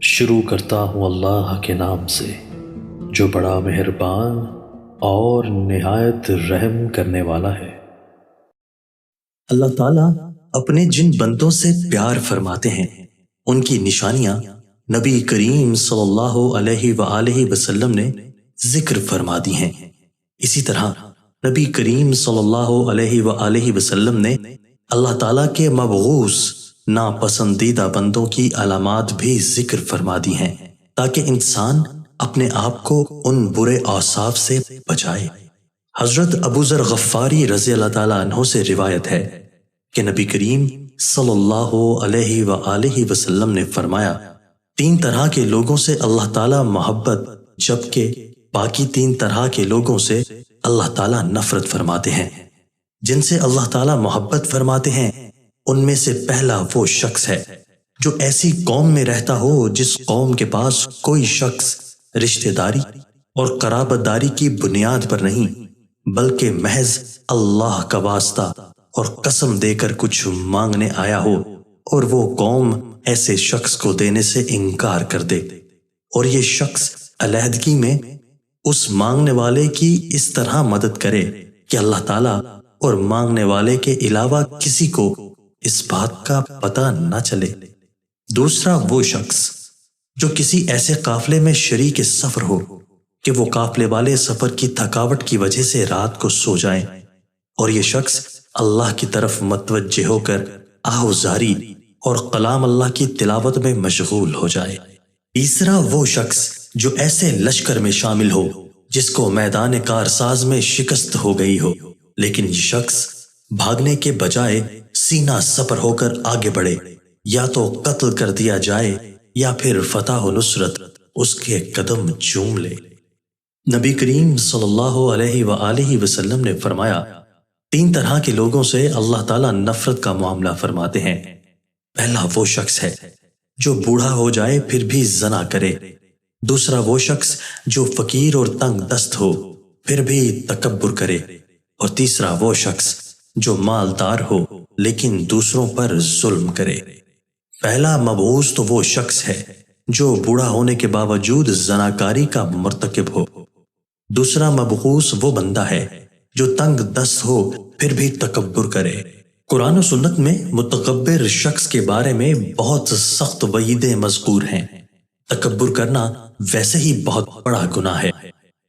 شروع کرتا ہوں اللہ کے نام سے جو بڑا مہربان اور نہایت رحم کرنے والا ہے۔ اللہ تعالیٰ اپنے جن بندوں سے پیار فرماتے ہیں ان کی نشانیاں نبی کریم صلی اللہ علیہ وآلہ وسلم نے ذکر فرما دی ہیں۔ اسی طرح نبی کریم صلی اللہ علیہ وآلہ وسلم نے اللہ تعالیٰ کے مبغوث ناپسندیدہ بندوں کی علامات بھی ذکر فرما دی ہیں تاکہ انسان اپنے آپ کو ان برے اوصاف سے بچائے۔ حضرت ابو ذر غفاری رضی اللہ تعالیٰ عنہ سے روایت ہے کہ نبی کریم صلی اللہ علیہ وآلہ وسلم نے فرمایا، 3 طرح کے لوگوں سے اللہ تعالیٰ محبت جبکہ باقی 3 طرح کے لوگوں سے اللہ تعالیٰ نفرت فرماتے ہیں۔ جن سے اللہ تعالیٰ محبت فرماتے ہیں ان میں سے پہلا وہ شخص ہے جو ایسی قوم میں رہتا ہو جس قوم کے پاس کوئی شخص رشتہ داری اور قرابت داری کی بنیاد پر نہیں بلکہ محض اللہ کا واسطہ اور قسم دے کر کچھ مانگنے آیا ہو، اور وہ قوم ایسے شخص کو دینے سے انکار کر دے، اور یہ شخص علیحدگی میں اس مانگنے والے کی اس طرح مدد کرے کہ اللہ تعالیٰ اور مانگنے والے کے علاوہ کسی کو اس بات کا پتہ نہ چلے۔ دوسرا وہ شخص جو کسی ایسے قافلے میں شریک سفر ہو کہ وہ قافلے والے سفر کی تھکاوٹ کی وجہ سے رات کو سو جائیں، اور یہ شخص اللہ کی طرف متوجہ ہو کر آہوزاری اور کلام اللہ کی تلاوت میں مشغول ہو جائے۔ تیسرا وہ شخص جو ایسے لشکر میں شامل ہو جس کو میدان کارساز میں شکست ہو گئی ہو، لیکن یہ شخص بھاگنے کے بجائے سینہ سپر ہو کر آگے بڑھے، یا تو قتل کر دیا جائے یا پھر فتح و نصرت اس کے قدم چوم لے۔ نبی کریم صلی اللہ علیہ وآلہ وسلم نے فرمایا، 3 طرح کے لوگوں سے اللہ تعالیٰ نفرت کا معاملہ فرماتے ہیں۔ پہلا وہ شخص ہے جو بوڑھا ہو جائے پھر بھی زنا کرے۔ دوسرا وہ شخص جو فقیر اور تنگ دست ہو پھر بھی تکبر کرے، اور تیسرا وہ شخص جو مالدار ہو لیکن دوسروں پر ظلم کرے۔ پہلا مبعوث تو وہ شخص ہے جو بوڑھا ہونے کے باوجود زناکاری کا مرتکب ہو۔ دوسرا مبعوث وہ بندہ ہے جو تنگ دست ہو پھر بھی تکبر کرے۔ قرآن و سنت میں متکبر شخص کے بارے میں بہت سخت وعیدیں مذکور ہیں۔ تکبر کرنا ویسے ہی بہت بڑا گناہ ہے،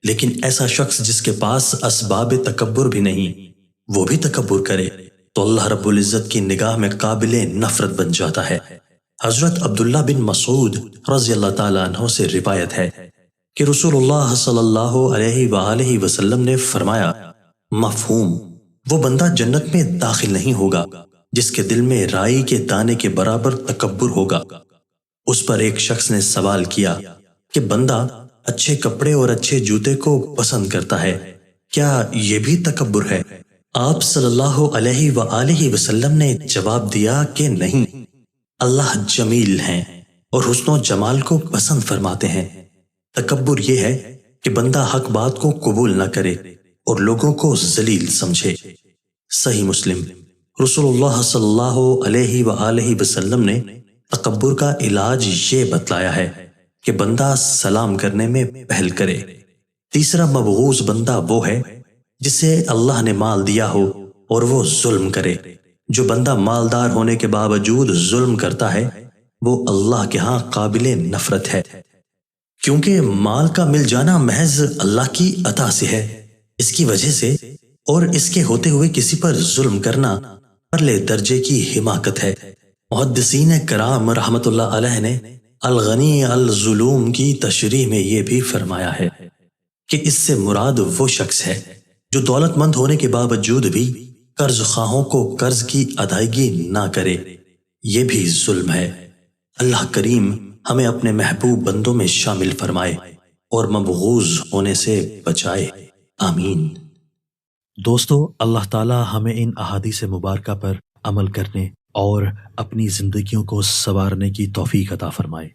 لیکن ایسا شخص جس کے پاس اسباب تکبر بھی نہیں وہ بھی تکبر کرے تو اللہ رب العزت کی نگاہ میں قابل نفرت بن جاتا ہے۔ حضرت عبداللہ بن مسعود رضی اللہ تعالیٰ عنہ سے روایت ہے کہ رسول اللہ صلی اللہ علیہ وآلہ وسلم نے فرمایا، مفہوم وہ بندہ جنت میں داخل نہیں ہوگا جس کے دل میں رائی کے دانے کے برابر تکبر ہوگا۔ اس پر ایک شخص نے سوال کیا کہ بندہ اچھے کپڑے اور اچھے جوتے کو پسند کرتا ہے، کیا یہ بھی تکبر ہے؟ آپ صلی اللہ علیہ وآلہ وسلم نے جواب دیا کہ نہیں، اللہ جمیل ہیں اور حسن و جمال کو پسند فرماتے ہیں۔ تکبر یہ ہے کہ بندہ حق بات کو قبول نہ کرے اور لوگوں کو ذلیل سمجھے۔ صحیح مسلم۔ رسول اللہ صلی اللہ علیہ وآلہ وسلم نے تکبر کا علاج یہ بتلایا ہے کہ بندہ سلام کرنے میں پہل کرے۔ تیسرا مبغوث بندہ وہ ہے جسے اللہ نے مال دیا ہو اور وہ ظلم کرے۔ جو بندہ مالدار ہونے کے باوجود ظلم کرتا ہے وہ اللہ کے ہاں قابل نفرت ہے، کیونکہ مال کا مل جانا محض اللہ کی عطا سے ہے۔ اس کی وجہ سے اور اس کے ہوتے ہوئے کسی پر ظلم کرنا پرلے درجے کی حماقت ہے۔ محدثین کرام رحمت اللہ علیہ نے الغنی الظلوم کی تشریح میں یہ بھی فرمایا ہے کہ اس سے مراد وہ شخص ہے جو دولت مند ہونے کے باوجود بھی قرض خواہوں کو قرض کی ادائیگی نہ کرے، یہ بھی ظلم ہے۔ اللہ کریم ہمیں اپنے محبوب بندوں میں شامل فرمائے اور مبغوض ہونے سے بچائے، آمین۔ دوستو، اللہ تعالیٰ ہمیں ان احادیث مبارکہ پر عمل کرنے اور اپنی زندگیوں کو سنوارنے کی توفیق عطا فرمائے۔